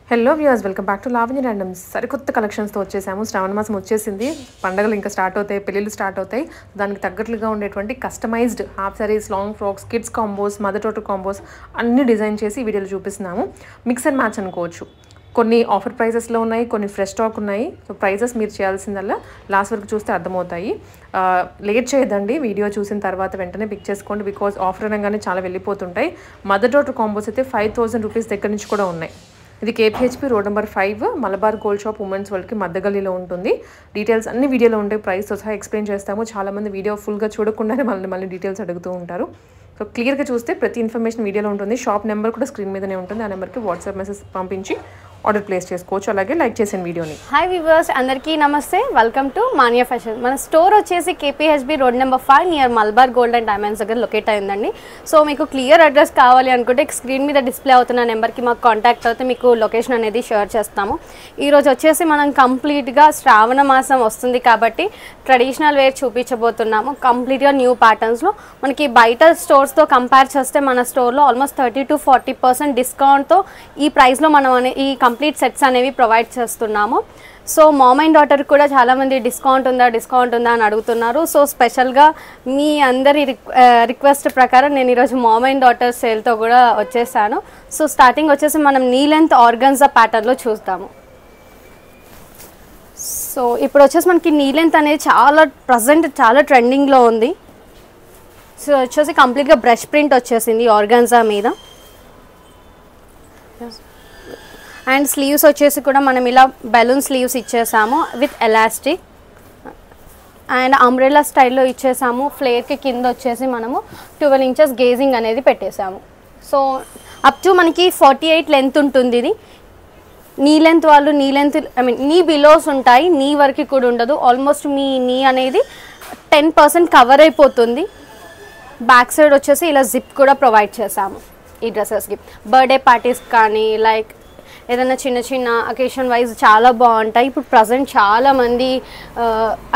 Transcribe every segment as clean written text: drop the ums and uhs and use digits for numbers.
Hello viewers, welcome back to Lavanya randoms. సరికొత్త కలెక్షన్స్తో వచ్చేసాము. శ్రావణ మాసం వచ్చేసింది, పండగలు ఇంకా స్టార్ట్ అవుతాయి, పెళ్ళిళ్ళు స్టార్ట్ అవుతాయి. దానికి తగ్గట్లుగా ఉండేటువంటి customized half saris, long frocks, kids combos, mother daughter combos అన్ని డిజైన్ చేసి ఈ వీడియోలో చూపిస్తున్నాము. మిక్స్ అండ్ మ్యాచ్ అనుకోవచ్చు. కొన్ని ఆఫర్ ప్రైజెస్లో ఉన్నాయి, కొన్ని ఫ్రెష్ స్టాక్ ఉన్నాయి. సో ప్రైజెస్ మీరు చేయాల్సిందల్లా లాస్ట్ వరకు చూస్తే అర్థమవుతాయి. లేట్ చేయదండి, వీడియో చూసిన తర్వాత వెంటనే పిక్ చేసుకోండి. బికాజ్ ఆఫర్ అనగానే చాలా వెళ్ళిపోతుంటాయి. మదర్ డాటర్ కాంబోస్ అయితే 5000 రూపీస్ దగ్గర నుంచి కూడా ఉన్నాయి. ఇది KPHB road number 5 Malabar gold shop women's వరల్డ్కి మద్దగల్లీలో ఉంటుంది. డీటెయిల్స్ అన్ని వీడియోలో ఉంటాయి, ప్రైస్తో సహా ఎక్స్ప్లెయిన్ చేస్తాము. చాలామంది వీడియో ఫుల్గా చూడకుండానే మళ్ళీ డీటెయిల్స్ అడుగుతూ ఉంటారు. సో క్లియర్గా చూస్తే ప్రతి ఇన్ఫర్మేషన్ వీడియోలో ఉంటుంది. షాప్ నెంబర్ కూడా స్క్రీన్ మీదనే ఉంటుంది. ఆ నెంబర్కి వాట్సాప్ మెసేజ్ పంపించి ఆర్డర్ ప్లేస్ చేసుకోవచ్చు. అలాగే లైక్ చేసిన వీడియోని. హాయ్ వ్యూవర్స్, అందరికీ నమస్తే. Welcome to mania fashion. మన స్టోర్ వచ్చేసి KPHB road number 5 near Malabar gold and diamonds దగ్గర లొకేట్ అయిందండి. సో మీకు క్లియర్ అడ్రస్ కావాలి అనుకుంటే స్క్రీన్ మీద డిస్ప్లే అవుతున్న నెంబర్కి మాకు కాంటాక్ట్ అవుతే మీకు లొకేషన్ అనేది షేర్ చేస్తాము. ఈరోజు వచ్చేసి మనం కంప్లీట్గా శ్రావణ మాసం వస్తుంది కాబట్టి ట్రెడిషనల్ వేర్ చూపించబోతున్నాము. కంప్లీట్గా న్యూ ప్యాటర్న్స్లో మనకి బయట స్టోర్స్తో కంపేర్ చేస్తే మన స్టోర్లో ఆల్మోస్ట్ 30 to 40% డిస్కౌంట్తో ఈ ప్రైస్లో మనం ఈ కంప్లీట్ సెట్స్ అనేవి ప్రొవైడ్ చేస్తున్నాము. సో మామ్ అండ్ డాటర్ కూడా చాలామంది డిస్కౌంట్ ఉందా అని అడుగుతున్నారు. సో స్పెషల్గా మీ అందరి రిక్వెస్ట్ ప్రకారం నేను ఈరోజు మామ్ అండ్ డాటర్ సేల్తో కూడా వచ్చేసాను. సో స్టార్టింగ్ వచ్చేసి మనం నీ లెంత్ ఆర్గన్జా ప్యాటర్న్లో చూస్తాము. సో ఇప్పుడు వచ్చేసి మనకి నీ లెంత్ అనేది ప్రజెంట్ చాలా ట్రెండింగ్లో ఉంది. సో వచ్చేసి కంప్లీట్గా బ్రష్ ప్రింట్ వచ్చేసింది ఆర్గన్జా మీద. అండ్ స్లీవ్స్ వచ్చేసి కూడా మనం ఇలా బెలూన్ స్లీవ్స్ ఇచ్చేసాము విత్ ఎలాస్టిక్ అండ్ అంబ్రెల్లా స్టైల్లో ఇచ్చేసాము. ఫ్లేర్కి కింద వచ్చేసి మనము 12 inches గేజింగ్ అనేది పెట్టేసాము. సో అప్ టు మనకి 48 లెంత్ ఉంటుంది. ఇది నీ లెంత్ వాళ్ళు నీ బిలోస్ ఉంటాయి, నీ వరకు కూడా ఉండదు. ఆల్మోస్ట్ మీ నీ అనేది 10% కవర్ అయిపోతుంది. బ్యాక్ సైడ్ వచ్చేసి ఇలా జిప్ కూడా ప్రొవైడ్ చేసాము ఈ డ్రెస్సెస్కి. బర్త్డే పార్టీస్ కానీ లైక్ ఏదైనా చిన్న అకేషన్ వైజ్ చాలా బాగుంటాయి. ఇప్పుడు ప్రజెంట్ చాలామంది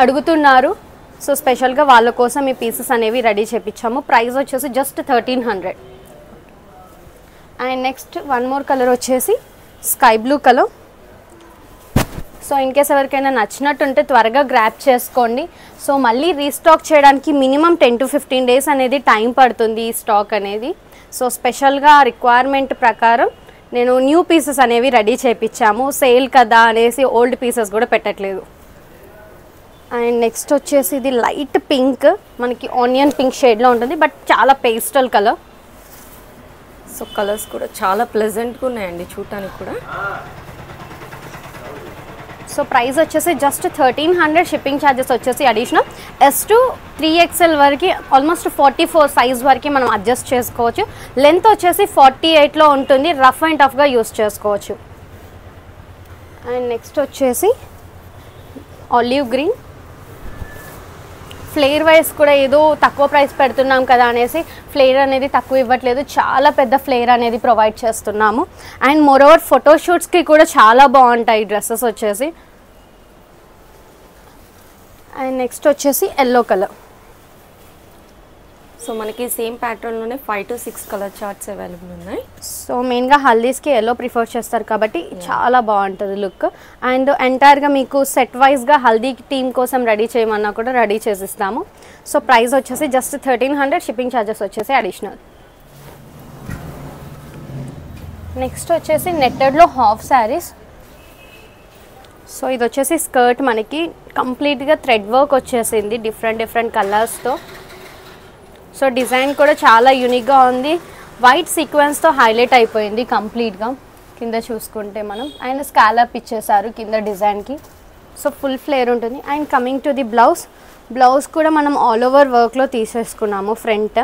అడుగుతున్నారు. సో స్పెషల్గా వాళ్ళ కోసం ఈ పీసెస్ అనేవి రెడీ చేయించాము. ప్రైస్ వచ్చేసి just 1300. And next one more colour వచ్చేసి sky blue colour. So in case ఎవరికైనా నచ్చినట్టుంటే త్వరగా గ్రాప్ చేసుకోండి. సో మళ్ళీ రీస్టాక్ చేయడానికి మినిమం 10 to 15 days అనేది టైం పడుతుంది ఈ స్టాక్ అనేది. సో స్పెషల్గా రిక్వైర్మెంట్ ప్రకారం నేను న్యూ పీసెస్ అనేవి రెడీ చేయించాము. సేల్ కదా అనేసి ఓల్డ్ పీసెస్ కూడా పెట్టట్లేదు. అండ్ నెక్స్ట్ వచ్చేసి ఇది లైట్ పింక్, మనకి ఆనియన్ పింక్ షేడ్లో ఉంటుంది, బట్ చాలా పేస్టల్ కలర్. సో కలర్స్ కూడా చాలా ప్లెజెంట్గా ఉన్నాయండి చూడటానికి కూడా. సో ప్రైస్ వచ్చేసి జస్ట్ 1300. షిప్పింగ్ ఛార్జెస్ వచ్చేసి అడిషనల్. S to 3XL వరకు ఆల్మోస్ట్ 44 సైజ్ వరకు మనం అడ్జస్ట్ చేసుకోవచ్చు. లెంత్ వచ్చేసి 48లో ఉంటుంది. రఫ్ అండ్ టఫ్గా యూస్ చేసుకోవచ్చు. అండ్ నెక్స్ట్ వచ్చేసి ఆలివ్ గ్రీన్. ఫ్లేర్ వైజ్ కూడా ఏదో తక్కువ ప్రైస్ పెడుతున్నాం కదా అనేసి ఫ్లేర్ అనేది తక్కువ ఇవ్వట్లేదు, చాలా పెద్ద ఫ్లేర్ అనేది ప్రొవైడ్ చేస్తున్నాము. అండ్ మోరోవర్ ఫోటోషూట్స్కి కూడా చాలా బాగుంటాయి డ్రెస్సెస్ వచ్చేసి. అండ్ నెక్స్ట్ వచ్చేసి ఎల్లో కలర్. సో మనకి సేమ్ ప్యాటర్న్లోనే 5 to 6 కలర్ చార్ట్స్ అవైలబుల్ ఉన్నాయి. సో మెయిన్గా హల్దీస్కి ఎల్లో ప్రిఫర్ చేస్తారు కాబట్టి చాలా బాగుంటుంది లుక్. అండ్ ఎంటైర్గా మీకు సెట్ వైజ్గా హల్దీ టీమ్ కోసం రెడీ చేయమన్నా కూడా రెడీ చేసిస్తాము. సో ప్రైస్ వచ్చేసి జస్ట్ 1300. షిప్పింగ్ ఛార్జెస్ వచ్చేసి అడిషనల్. నెక్స్ట్ వచ్చేసి నెట్టెడ్లో హాఫ్ శారీస్. సో ఇది వచ్చేసి స్కర్ట్, మనకి కంప్లీట్గా థ్రెడ్ వర్క్ వచ్చేసింది డిఫరెంట్ కలర్స్తో. సో డిజైన్ కూడా చాలా యూనిక్గా ఉంది. వైట్ సీక్వెన్స్తో హైలైట్ అయిపోయింది కంప్లీట్గా కింద చూసుకుంటే మనం. అండ్ స్కాలప్ ఇచ్చేసారు కింద డిజైన్కి. సో ఫుల్ ఫ్లేర్ ఉంటుంది. And coming to the blouse కూడా మనం ఆల్ ఓవర్ వర్క్లో తీసేసుకున్నాము. ఫ్రంట్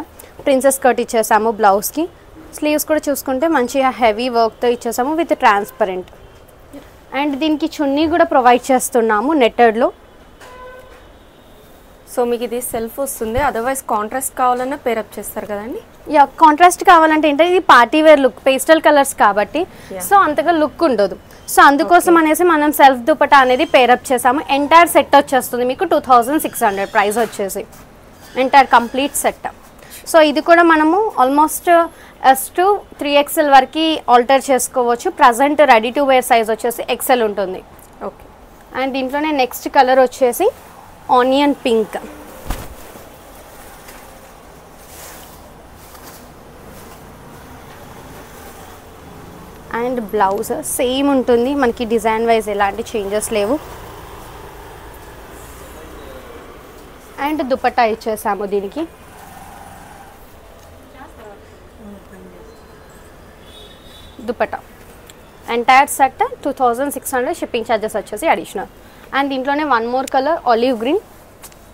ప్రిన్సెస్ కట్ ఇచ్చేసాము బ్లౌజ్కి. స్లీవ్స్ కూడా చూసుకుంటే మంచిగా హెవీ వర్క్తో ఇచ్చేసాము విత్ ట్రాన్స్పరెంట్. అండ్ దీనికి చున్నీ కూడా ప్రొవైడ్ చేస్తున్నాము నెట్టెడ్లో. సో మీకు ఇది సెల్ఫ్ వస్తుంది, అదర్వైజ్ కాంట్రాస్ట్ కావాలన్నా పేరప్ చేస్తారు కదండి. యా, కాంట్రాస్ట్ కావాలంటే ఏంటంటే ఇది party wear look, pastel colours కాబట్టి సో అంతగా లుక్ ఉండదు. సో అందుకోసం అనేసి మనం సెల్ఫ్ దుపట్టా అనేది పేరప్ చేసాము. ఎంటైర్ సెట్ వచ్చేస్తుంది మీకు 2600 ప్రైస్ వచ్చేసి. Entire complete set. సో ఇది కూడా మనము ఆల్మోస్ట్ ఎస్ టు 3XL వరకు ఆల్టర్ చేసుకోవచ్చు. Present ready to wear size వచ్చేసి XL ఉంటుంది. ఓకే. అండ్ దీంట్లోనే నెక్స్ట్ కలర్ వచ్చేసి onion pink. And blouse same ఉంటుంది మనకి, డిజైన్ వైజ్ ఎలాంటి చేంజెస్ లేవు. అండ్ దుపట్టా ఇచ్చేసాము దీనికి. Dupatta entire set 2600, shipping charges వచ్చేసి అడిషనల్. అండ్ దీంట్లోనే one more colour olive green.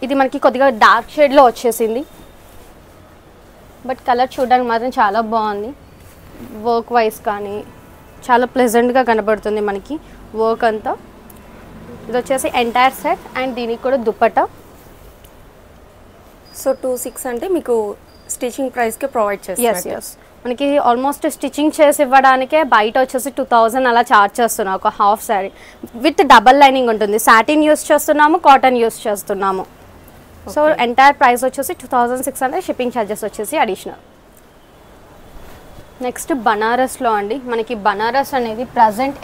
ఇది మనకి కొద్దిగా డార్క్ షేడ్లో వచ్చేసింది, బట్ కలర్ చూడడానికి మాత్రం చాలా బాగుంది. వర్క్ వైజ్ కానీ చాలా ప్లెజెంట్గా కనబడుతుంది మనకి వర్క్ అంతా. ఇది వచ్చేసి ఎంటైర్ సెట్ అండ్ దీనికి కూడా దుపట్టా. సో 26 అంటే మీకు స్టిచింగ్ ప్రైస్కే ప్రొవైడ్ చేస్తారు. ఎస్ మనకి ఆల్మోస్ట్ స్టిచ్చింగ్ చేసి ఇవ్వడానికే బయట వచ్చేసి 2000 అలా ఛార్జ్ చేస్తున్నాం ఒక half sari with double lining ఉంటుంది. సాటిన్ యూస్ చేస్తున్నాము, కాటన్ యూస్ చేస్తున్నాము. సో ఎంటైర్ ప్రైస్ వచ్చేసి 2600, షిప్పింగ్ ఛార్జెస్ వచ్చేసి అడిషనల్. నెక్స్ట్ బనారస్లో అండి, మనకి బనారస్ అనేది ప్రజెంట్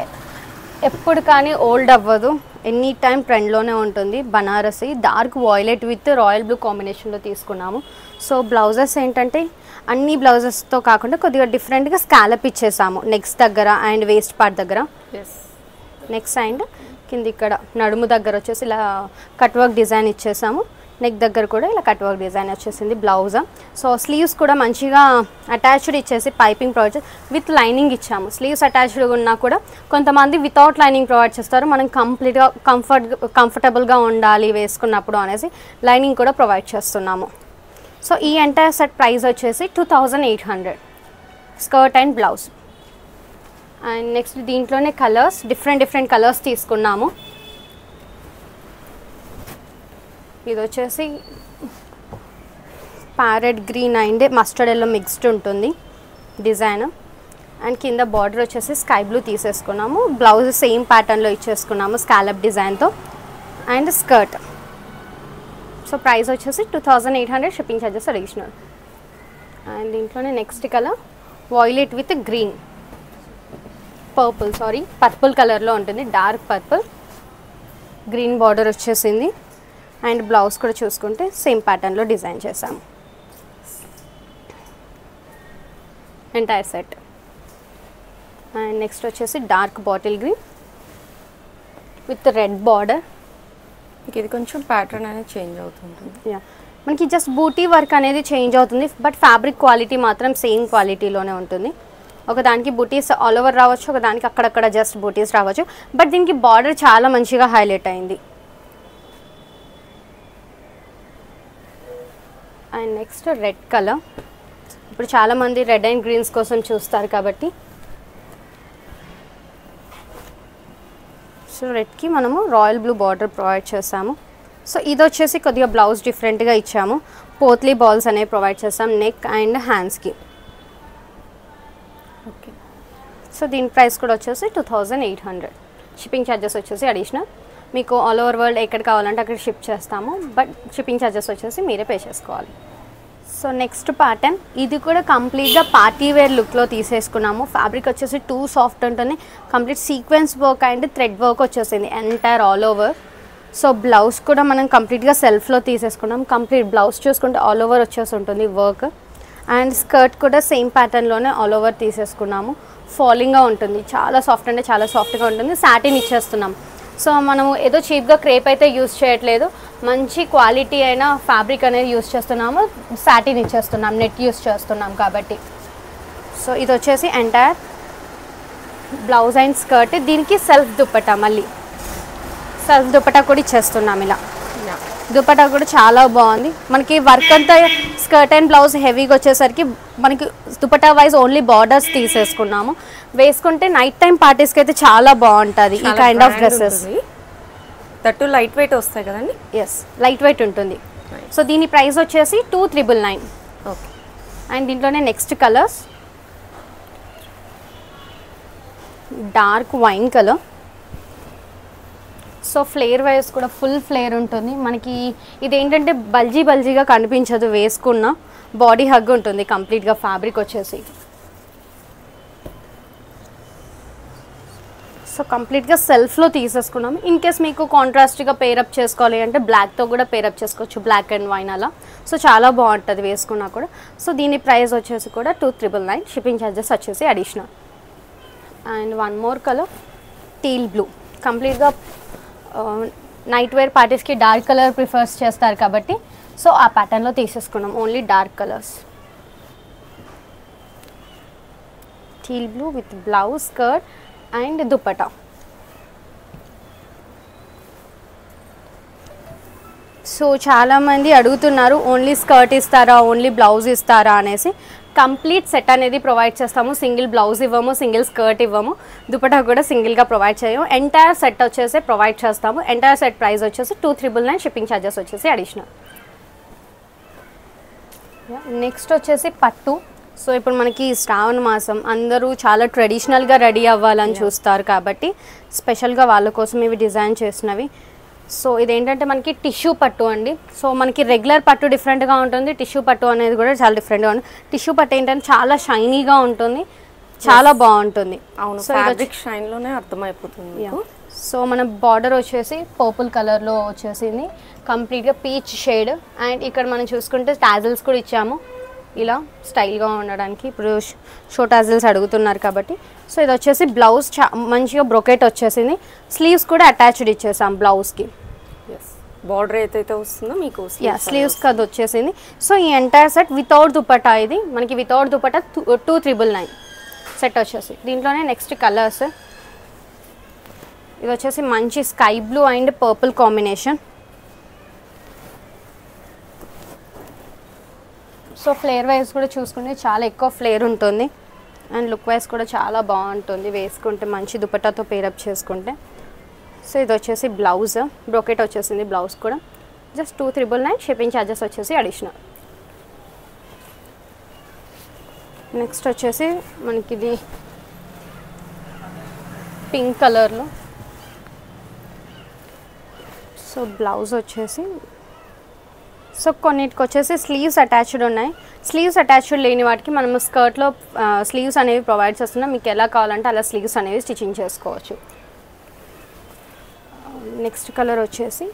ఎప్పుడు కానీ ఓల్డ్ అవ్వదు, ఎనీ టైం ట్రెండ్లోనే ఉంటుంది. Banarasi dark violet with royal blue కాంబినేషన్లో తీసుకున్నాము. సో బ్లౌజెస్ ఏంటంటే అన్ని బ్లౌజెస్తో కాకుండా కొద్దిగా డిఫరెంట్గా స్కాలప్ ఇచ్చేసాము నెక్స్ దగ్గర అండ్ వేస్ట్ పార్ట్ దగ్గర. నెక్స్ట్ అండ్ కింద ఇక్కడ నడుము దగ్గర వచ్చేసి ఇలా కట్ వర్క్ డిజైన్ ఇచ్చేసాము. నెక్ దగ్గర కూడా ఇలా కట్ వర్క్ డిజైన్ వచ్చేసింది బ్లౌజ్. సో స్లీవ్స్ కూడా మంచిగా అటాచ్డ్ ఇచ్చేసి పైపింగ్ ప్రొవైడ్ విత్ లైనింగ్ ఇచ్చాము. స్లీవ్స్ అటాచ్డ్ ఉన్నా కూడా కొంతమంది వితౌట్ లైనింగ్ ప్రొవైడ్ చేస్తారు, మనం కంప్లీట్గా కంఫర్టబుల్గా ఉండాలి వేసుకున్నప్పుడు అనేసి లైనింగ్ కూడా ప్రొవైడ్ చేస్తున్నాము. సో ఈ ఎంటైర్ సెట్ ప్రైస్ వచ్చేసి 2800, skirt and blouse. And next దీంట్లోనే కలర్స్ డిఫరెంట్ కలర్స్ తీసుకున్నాము. ఇది వచ్చేసి parrot green and mustard yellow mixed ఉంటుంది డిజైన్. అండ్ కింద బార్డర్ వచ్చేసి స్కై బ్లూ తీసేసుకున్నాము. బ్లౌజ్ సేమ్ ప్యాటర్న్లో ఇచ్చేసుకున్నాము స్కాలప్ డిజైన్తో. And skirt. సో ప్రైస్ వచ్చేసి 2800, షిప్పింగ్ ఛార్జెస్ అడిషనల్. అండ్ దీంట్లోనే next colour violet with green purple కలర్లో ఉంటుంది, డార్క్ పర్పుల్. గ్రీన్ బార్డర్ వచ్చేసింది. అండ్ బ్లౌజ్ కూడా చూసుకుంటే సేమ్ ప్యాటర్న్లో డిజైన్ చేసాము ఎంటైర్ సెట్. అండ్ నెక్స్ట్ వచ్చేసి dark bottle green with red border. ఇది కొంచెం ప్యాటర్న్ అనేది చేంజ్ అవుతుంది. మనకి జస్ట్ బూటీ వర్క్ అనేది చేంజ్ అవుతుంది, బట్ ఫ్యాబ్రిక్ క్వాలిటీ మాత్రం సేమ్ క్వాలిటీలోనే ఉంటుంది. ఒకదానికి బూటీస్ ఆల్ ఓవర్ రావచ్చు, ఒకదానికి అక్కడక్కడ జస్ట్ బూటీస్ రావచ్చు, బట్ దీనికి బార్డర్ చాలా మంచిగా హైలైట్ అయింది. And next red colour. ఇప్పుడు చాలామంది రెడ్ అండ్ గ్రీన్స్ కోసం చూస్తారు కాబట్టి సో రెడ్కి మనము రాయల్ బ్లూ బార్డర్ ప్రొవైడ్ చేసాము. సో ఇది వచ్చేసి కొద్దిగా బ్లౌజ్ డిఫరెంట్గా ఇచ్చాము. పోత్లీ బాల్స్ అనేవి ప్రొవైడ్ చేసాం నెక్ అండ్ హ్యాండ్స్కి. ఓకే. సో దీని ప్రైస్ కూడా వచ్చేసి 2800, షిప్పింగ్ ఛార్జెస్ వచ్చేసి అడిషనల్. మీకు ఆల్ ఓవర్ వరల్డ్ ఎక్కడ కావాలంటే అక్కడ షిప్ చేస్తాము, బట్ షిప్పింగ్ ఛార్జెస్ వచ్చేసి మీరే పే చేసుకోవాలి. సో నెక్స్ట్ ప్యాటర్న్, ఇది కూడా కంప్లీట్గా పార్టీ వేర్ లుక్లో తీసేసుకున్నాము. ఫ్యాబ్రిక్ వచ్చేసి టూ సాఫ్ట్ ఉంటుంది, complete sequence work and thread work వచ్చేసింది entire all over. So blouse కూడా మనం కంప్లీట్గా సెల్ఫ్లో తీసేసుకున్నాం. కంప్లీట్ బ్లౌజ్ చూసుకుంటే ఆల్ ఓవర్ వచ్చేసి ఉంటుంది వర్క్. అండ్ స్కర్ట్ కూడా సేమ్ ప్యాటర్న్లోనే ఆల్ ఓవర్ తీసేసుకున్నాము. ఫాలింగ్గా ఉంటుంది, చాలా సాఫ్ట్ అంటే చాలా సాఫ్ట్గా ఉంటుంది. సాటిన్ ఇచ్చేస్తున్నాం. సో మనము ఏదో చీప్గా క్రేప్ అయితే యూస్ చేయట్లేదు, మంచి క్వాలిటీ అయిన ఫ్యాబ్రిక్ అనేది యూస్ చేస్తున్నాము. సాటిన్ ఇచ్చేస్తున్నాం, నెట్ యూస్ చేస్తున్నాం కాబట్టి. సో ఇది వచ్చేసి ఎంటైర్ బ్లౌజ్ అండ్ స్కర్ట్. దీనికి సెల్ఫ్ దుపట్టా, మళ్ళీ సెల్ఫ్ దుపట్టా కూడా ఇచ్చేస్తున్నాం. ఇలా దుపట్టా కూడా చాలా బాగుంది. మనకి వర్క్ అంతా స్కర్ట్ అండ్ బ్లౌజ్ హెవీగా వచ్చేసరికి మనకి దుపట్టా వైజ్ ఓన్లీ బార్డర్స్ తీసేసుకున్నాము. వేసుకుంటే నైట్ టైం పార్టీస్కి అయితే చాలా బాగుంటుంది ఈ kind of dresses. That light weight వస్తాయి కదండి. ఎస్, లైట్ వెయిట్ ఉంటుంది. సో దీని ప్రైస్ వచ్చేసి 2999. ఓకే. అండ్ దీంట్లోనే next colours dark wine colour. So flare wise కూడా ఫుల్ ఫ్లేర్ ఉంటుంది మనకి. ఇదేంటంటే బల్జీగా కనిపించదు, వేసుకున్న బాడీ హగ్ ఉంటుంది కంప్లీట్గా. ఫ్యాబ్రిక్ వచ్చేసి సో కంప్లీట్గా సెల్ఫ్లో తీసేసుకున్నాం. ఇన్ కేస్ మీకు కాంట్రాస్ట్గా పేరప్ చేసుకోవాలి అంటే బ్లాక్తో కూడా పేరప్ చేసుకోవచ్చు, బ్లాక్ అండ్ వైన్ అలా. సో చాలా బాగుంటుంది వేసుకున్నా కూడా. సో దీని ప్రైస్ వచ్చేసి కూడా 2,999. షిప్పింగ్ ఛార్జెస్ వచ్చేసి additional. And one more colour teal blue. కంప్లీట్గా నైట్ వేర్ పార్టీస్కి డార్క్ కలర్ ప్రిఫర్స్ చేస్తారు కాబట్టి సో ఆ ప్యాటర్న్లో తీసేసుకున్నాం. Only dark colours. Teal blue with blouse, skirt and dupatta. So చాలామంది అడుగుతున్నారు ఓన్లీ స్కర్ట్ ఇస్తారా, ఓన్లీ బ్లౌజ్ ఇస్తారా అనేసి. కంప్లీట్ సెట్ అనేది ప్రొవైడ్ చేస్తాము. సింగిల్ బ్లౌజ్ ఇవ్వము, సింగిల్ స్కర్ట్ ఇవ్వము, దుపట్టా కూడా సింగిల్గా ప్రొవైడ్ చేయము. ఎంటైర్ సెట్ వచ్చేసి ప్రొవైడ్ చేస్తాము. ఎంటైర్ సెట్ ప్రైస్ వచ్చేసి 2,999. షిప్పింగ్ ఛార్జెస్ వచ్చేసి అడిషనల్. నెక్స్ట్ వచ్చేసి పట్టు. సో ఇప్పుడు మనకి శ్రావణ మాసం, అందరూ చాలా ట్రెడిషనల్గా రెడీ అవ్వాలని చూస్తారు కాబట్టి స్పెషల్గా వాళ్ళ కోసం ఇవి డిజైన్ చేసినవి. సో ఇదేంటంటే మనకి టిష్యూ పట్టు అండి. సో మనకి రెగ్యులర్ పట్టు డిఫరెంట్గా ఉంటుంది, టిష్యూ పట్టు అనేది కూడా చాలా డిఫరెంట్గా ఉంటుంది. టిష్యూ పట్టు ఏంటంటే చాలా షైనీగా ఉంటుంది, చాలా బాగుంటుంది. అవును, ఫ్యాబ్రిక్ షైన్లోనే అర్థమైపోతుంది. సో మన బార్డర్ వచ్చేసి పర్పుల్ కలర్లో వచ్చేసింది, కంప్లీట్గా పీచ్ షేడ్. అండ్ ఇక్కడ మనం చూసుకుంటే టాజిల్స్ కూడా ఇచ్చాము ఇలా స్టైల్గా ఉండడానికి. ఇప్పుడు షో టాజిల్స్ అడుగుతున్నారు కాబట్టి. సో ఇది వచ్చేసి బ్లౌజ్ మంచిగా బ్రొకెట్ వచ్చేసింది. స్లీవ్స్ కూడా అటాచ్డ్ ఇచ్చేసాం బ్లౌజ్కి. బార్డర్ ఏదైతే వస్తుందో మీకు స్లీవ్స్ అది వచ్చేసింది. సో ఈ ఎంటైర్ సెట్ వితౌట్ దుపట్టా. ఇది మనకి వితౌట్ దుపట్టా 2,999 సెట్ వచ్చేసి. దీంట్లోనే నెక్స్ట్ కలర్స్. ఇది వచ్చేసి మంచి sky blue and purple combination. So flare wise కూడా చూసుకుంటే చాలా ఎక్కువ ఫ్లేర్ ఉంటుంది. అండ్ లుక్ వైజ్ కూడా చాలా బాగుంటుంది వేసుకుంటే, మంచి దుపట్టాతో పేరప్ చేసుకుంటే. సో ఇది వచ్చేసి బ్లౌజ్, బ్రోకెట్ వచ్చేసింది బ్లౌజ్ కూడా. జస్ట్ 2,999. షిప్పింగ్ ఛార్జెస్ వచ్చేసి అడిషనల్. నెక్స్ట్ వచ్చేసి మనకి ఇది పింక్ కలర్లో. సో బ్లౌజ్ వచ్చేసి సో కొన్నిటికి వచ్చేసి స్లీవ్స్ అటాచ్డ్ ఉన్నాయి. స్లీవ్స్ అటాచ్డ్ లేని వాటికి మనము స్కర్ట్లో స్లీవ్స్ అనేవి ప్రొవైడ్ చేస్తున్నాం. మీకు ఎలా కావాలంటే అలా స్లీవ్స్ అనేవి స్టిచ్చింగ్ చేసుకోవచ్చు. నెక్స్ట్ కలర్ వచ్చేసి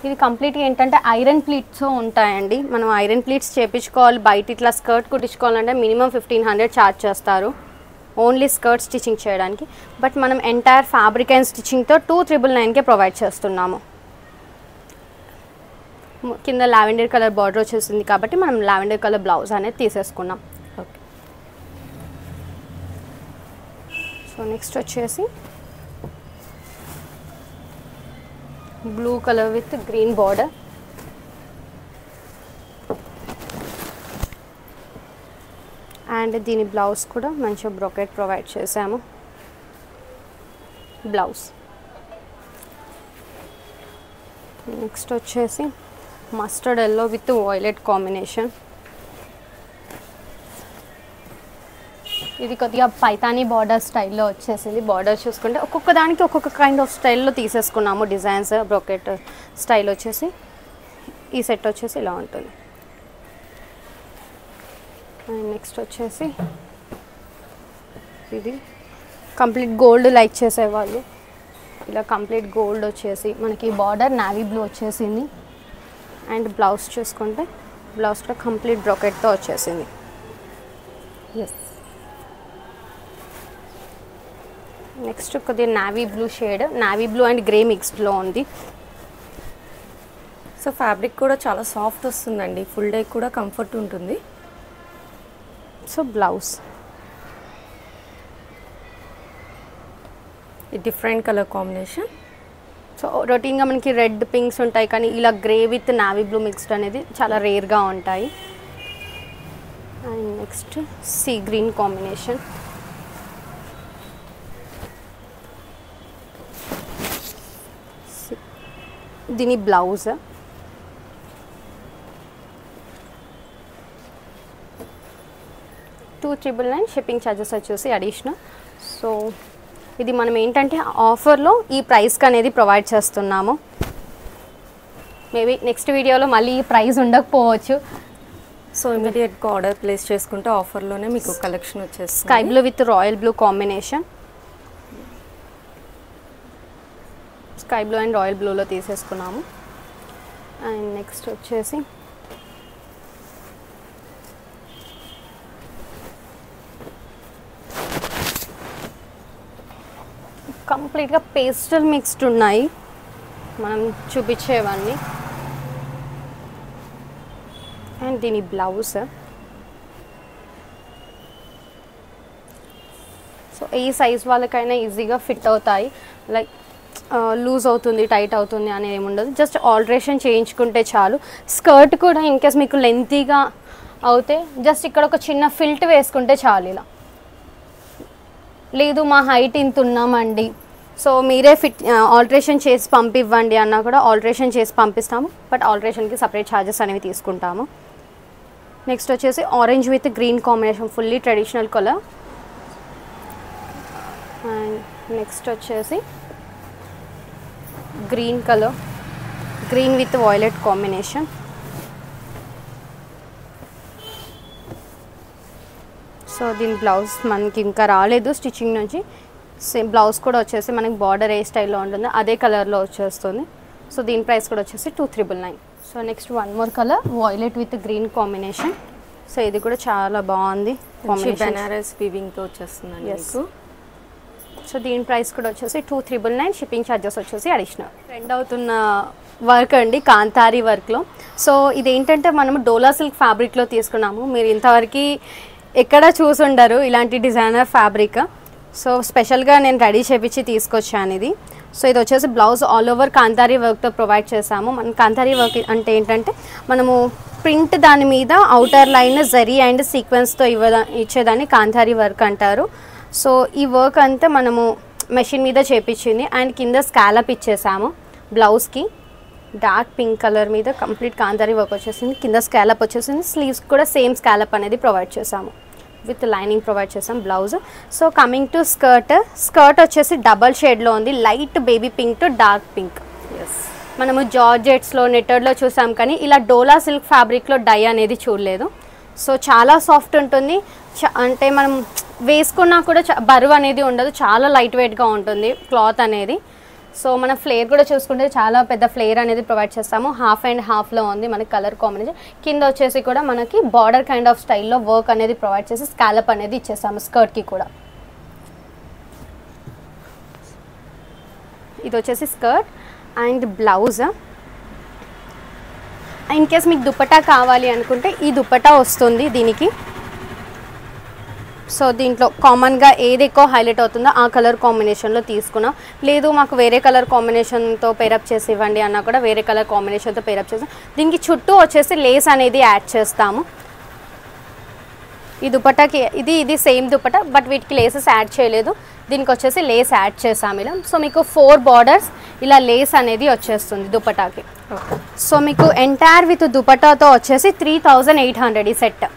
ఇది కంప్లీట్గా ఏంటంటే ఐరన్ ప్లీట్స్ ఉంటాయండి. మనం ఐరన్ ప్లీట్స్ చేయించుకోవాలి. బయట ఇట్లా స్కర్ట్ కుట్టించుకోవాలంటే మినిమం 1,500 ఛార్జ్ చేస్తారు ఓన్లీ స్కర్ట్ స్టిచ్చింగ్ చేయడానికి. బట్ మనం ఎంటైర్ ఫ్యాబ్రిక్ అండ్ స్టిచ్చింగ్తో 2,999కే ప్రొవైడ్ చేస్తున్నాము. కింద లావెండర్ కలర్ బార్డర్ వచ్చేసింది కాబట్టి మనం లావెండర్ కలర్ బ్లౌజ్ అనేది తీసేసుకున్నాం. ఓకే. సో నెక్స్ట్ వచ్చేసి blue colour with green border. And దీని బ్లౌజ్ కూడా మంచిగా బ్రోకెట్ ప్రొవైడ్ చేసాము. బ్లౌజ్ నెక్స్ట్ వచ్చేసి mustard yellow with violet combination. ఇది కొద్దిగా పైతానీ బార్డర్ స్టైల్లో వచ్చేసింది. బార్డర్ చూసుకుంటే ఒక్కొక్క దానికి ఒక్కొక్క కైండ్ ఆఫ్ స్టైల్లో తీసేసుకున్నాము డిజైన్స్. బ్రోకెట్ స్టైల్ వచ్చేసి ఈ సెట్ వచ్చేసి ఇలా ఉంటుంది. అండ్ నెక్స్ట్ వచ్చేసి ఇది కంప్లీట్ గోల్డ్ లైక్ చేసేవాళ్ళు ఇలా కంప్లీట్ గోల్డ్ వచ్చేసి మనకి బార్డర్ నావీ బ్లూ వచ్చేసింది. అండ్ బ్లౌజ్ చూసుకుంటే బ్లౌజ్ కూడా కంప్లీట్ బ్రోకెట్తో వచ్చేసింది. నెక్స్ట్ కొద్దిగా navy blue shade, navy blue and grey మిక్స్డ్లో ఉంది. సో ఫ్యాబ్రిక్ కూడా చాలా సాఫ్ట్ వస్తుందండి, ఫుల్ డే కూడా కంఫర్ట్ ఉంటుంది. So blouse different colour combination. So రొటీన్గా మనకి రెడ్ పింక్స్ ఉంటాయి కానీ ఇలా grey with navy blue mixed అనేది చాలా రేర్గా ఉంటాయి. And next sea green combination. దీని బ్లౌజ్ 2,999 షిప్పింగ్ ఛార్జెస్ వచ్చేసి అడిషనల్. సో ఇది మనం ఏంటంటే ఆఫర్లో ఈ ప్రైస్కి అనేది ప్రొవైడ్ చేస్తున్నాము. మేబీ నెక్స్ట్ వీడియోలో మళ్ళీ ఈ ప్రైస్ ఉండకపోవచ్చు. సో ఇమీడియట్గా ఆర్డర్ ప్లేస్ చేసుకుంటే ఆఫర్లోనే మీకు కలెక్షన్ వచ్చేస్తుంది. Sky blue with royal blue combination. Sky blue and royal బ్లూలో తీసేసుకున్నాము. అండ్ నెక్స్ట్ వచ్చేసి కంప్లీట్గా పేస్టల్ మిక్స్డ్ ఉన్నాయి మనం చూపించేవన్నీ. అండ్ దీని బ్లౌజ్. సో ఈ సైజ్ వాళ్ళకైనా ఈజీగా ఫిట్ అవుతాయి. లైక్ లూజ్ అవుతుంది, టైట్ అవుతుంది అనేది ఏముండదు. జస్ట్ ఆల్టరేషన్ చేయించుకుంటే చాలు. స్కర్ట్ కూడా ఇన్కేస్ మీకు లెంతీగా అవుతే జస్ట్ ఇక్కడ ఒక చిన్న ఫిల్ట్ వేసుకుంటే చాలు. ఇలా లేదు మా హైట్ ఇంత ఉన్నామండి, సో మీరే ఆల్టరేషన్ చేసి పంపివ్వండి అన్నా కూడా ఆల్టరేషన్ చేసి పంపిస్తాము. బట్ ఆల్టరేషన్కి సపరేట్ ఛార్జెస్ అనేవి తీసుకుంటాము. నెక్స్ట్ వచ్చేసి orange with green combination, fully traditional colour. And next వచ్చేసి green colour, green with violet combination. So దీని బ్లౌజ్ మనకి ఇంకా రాలేదు స్టిచ్చింగ్ నుంచి. సేమ్ బ్లౌజ్ కూడా వచ్చేసి మనకి బార్డర్ ఏ స్టైల్లో ఉంటుంది అదే కలర్లో వచ్చేస్తుంది. సో దీని ప్రైస్ కూడా వచ్చేసి 2,999. So next one more colour violet with green combination. So ఇది కూడా చాలా బాగుంది కాంబినేషన్. బెనారస్ వీవింగ్తో వచ్చేస్తుందండి మీకు. సో దీని ప్రైస్ కూడా వచ్చేసి 2,999. షిప్పింగ్ ఛార్జెస్ వచ్చేసి అడిషనల్. ట్రెండ్ అవుతున్న వర్క్ అండి కాంతారీ వర్క్లో. సో ఇదేంటంటే మనము డోలా సిల్క్ ఫ్యాబ్రిక్లో తీసుకున్నాము. మీరు ఇంతవరకు ఎక్కడ చూసుండరు ఇలాంటి డిజైనర్ ఫ్యాబ్రిక్. సో స్పెషల్గా నేను రెడీ చేపించి తీసుకొచ్చాను ఇది. సో ఇది వచ్చేసి బ్లౌజ్ ఆల్ ఓవర్ కాంతారీ వర్క్తో ప్రొవైడ్ చేసాము. మన కాంతారీ వర్క్ అంటే ఏంటంటే మనము ప్రింట్ దాని మీద అవుటర్ లైన్ జరీ అండ్ సీక్వెన్స్తో ఇచ్చేదాన్ని కాంతారీ వర్క్ అంటారు. సో ఈ వర్క్ అంతా మనము మెషిన్ మీద చేపించింది. అండ్ కింద స్కాలప్ ఇచ్చేసాము బ్లౌజ్కి. డార్క్ పింక్ కలర్ మీద కంప్లీట్ కాంతారీ వర్క్ వచ్చేసింది. కింద స్కాలప్ వచ్చేసింది. స్లీవ్స్ కూడా సేమ్ స్కాలప్ అనేది ప్రొవైడ్ చేసాము. విత్ లైనింగ్ ప్రొవైడ్ చేసాం blouse. So coming to skirt. Skirt వచ్చేసి డబల్ షేడ్లో ఉంది. Light baby pink to dark pink. మనము జార్జెట్స్లో నెట్టెడ్లో చూసాం కానీ ఇలా డోలా సిల్క్ ఫ్యాబ్రిక్లో డై అనేది చూడలేదు. సో చాలా సాఫ్ట్ ఉంటుంది. అంటే మనం వేసుకున్నా కూడా బరువు అనేది ఉండదు. చాలా లైట్ వెయిట్గా ఉంటుంది క్లాత్ అనేది. సో మన ఫ్లేర్ కూడా చూసుకుంటే చాలా పెద్ద ఫ్లేర్ అనేది ప్రొవైడ్ చేస్తాము. హాఫ్ అండ్ హాఫ్లో ఉంది మనకి కలర్ కాంబినేషన్. కింద వచ్చేసి కూడా మనకి బార్డర్ కైండ్ ఆఫ్ స్టైల్లో వర్క్ అనేది ప్రొవైడ్ చేసి స్కాలప్ అనేది ఇచ్చేస్తాము స్కర్ట్కి కూడా. ఇది వచ్చేసి skirt and blouse. In case మీకు దుపట్టా కావాలి అనుకుంటే ఈ దుపట్టా వస్తుంది దీనికి. సో దీంట్లో కామన్గా ఏది ఎక్కువ హైలైట్ అవుతుందో ఆ కలర్ కాంబినేషన్లో తీసుకున్నాం. లేదు మాకు వేరే కలర్ కాంబినేషన్తో పేరప్ చేసి ఇవ్వండి అన్నా కూడా వేరే కలర్ కాంబినేషన్తో పేరప్ చేస్తాం. దీనికి చుట్టూ వచ్చేసి లేస్ అనేది యాడ్ చేస్తాము. ఈ దుపట్టాకి ఇది సేమ్ దుపట్టా బట్ వీటికి లేసెస్ యాడ్ చేయలేదు. దీనికి వచ్చేసి లేస్ యాడ్ చేసాము ఇలా. సో మీకు 4 బార్డర్స్ ఇలా లేస్ అనేది వచ్చేస్తుంది దుపట్టాకి. సో మీకు ఎంటైర్ విత్ దుపట్టాతో వచ్చేసి 3,800 ఈ సెట్.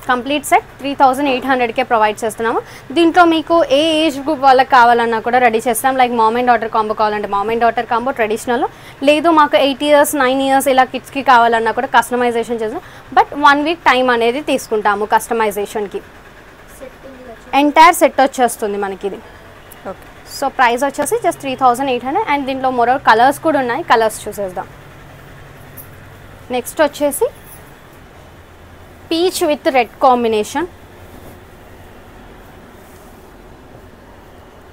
కంప్లీట్ సెట్ 3,800కే ప్రొవైడ్ చేస్తున్నాము. దీంట్లో మీకు ఏ ఏజ్ గ్రూప్ వాళ్ళకి కావాలన్నా కూడా రెడీ చేస్తాం. Like mom and daughter combo కావాలంటే mom and daughter combo traditional. లేదు మాకు 8 years 9 years ఇలా కిడ్స్కి కావాలన్నా కూడా కస్టమైజేషన్ చేస్తాం. బట్ 1 week టైం అనేది తీసుకుంటాము కస్టమైజేషన్కి. ఎంటైర్ సెట్ వచ్చేస్తుంది మనకి ఇది. ఓకే. సో ప్రైస్ వచ్చేసి జస్ట్ 3,800. అండ్ దీంట్లో మోరోవర్ కలర్స్ కూడా ఉన్నాయి. కలర్స్ చూసేద్దాం. నెక్స్ట్ వచ్చేసి peach with red combination.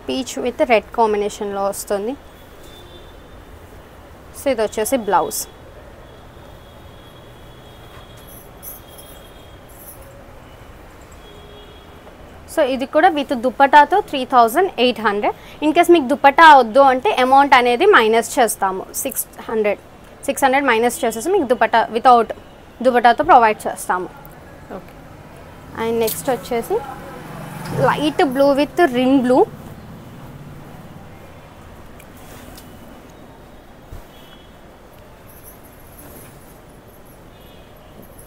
Peach with red కాంబినేషన్లో వస్తుంది. సో ఇది వచ్చేసి బ్లౌజ్. సో ఇది కూడా విత్ దుపట్టాతో 3,800. ఇన్ కేస్ మీకు దుపట్టా వద్దు అంటే అమౌంట్ అనేది మైనస్ చేస్తాము. 600 మైనస్ చేసేసి మీకు దుపట్టా వితౌట్ దుపట్టాతో ప్రొవైడ్ చేస్తాము. ఓకే. అండ్ నెక్స్ట్ వచ్చేసి light blue with ring blue.